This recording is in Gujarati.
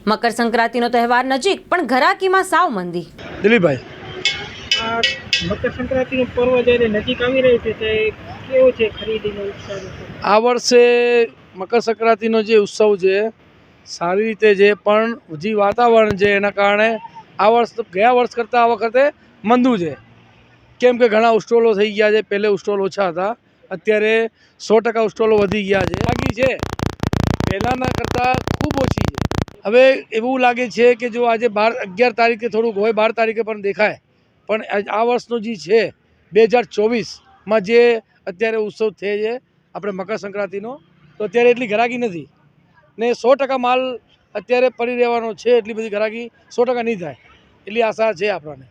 મકર સંક્રાંતિનો તહેવાર નજીક પણ ઘરાકીમાં સાવ મંદી। દિલીપભાઈ, આ મકર સંક્રાંતિનું પર્વ જ્યારે નજીક આવી રહ્યું છે તે કેવો છે ખરીદીનો ઉત્સાહ? આ વર્ષે મકર સંક્રાંતિનો જે ઉત્સવ છે સારી રીતે છે, પણ જે વાતાવરણ છે એના કારણે આ વર્ષ ગયા વર્ષ કરતાં આ વખતે મંદું છે। કેમ કે ઘણા સ્ટોલો થઈ ગયા છે। પહેલે સ્ટોલ ઓછા હતા, અત્યારે 100% સ્ટોલો વધી ગયા છે। બાકી છે પહેલાંના કરતાં ખૂબ ઓછી છે। હવે એવું લાગે છે કે જો આજે 11 તારીખે થોડુંક હોય, 12 તારીખે પણ દેખાય, પણ આ વર્ષનો જે છે 2024માં જે અત્યારે ઉત્સવ થયો છે આપણે મકર સંક્રાંતિનો, તો અત્યારે એટલી ઘરાકી નથી ને 100% માલ અત્યારે પડી રહેવાનો છે। એટલી બધી ઘરાકી 100% નહીં થાય એટલી આશા છે આપણને।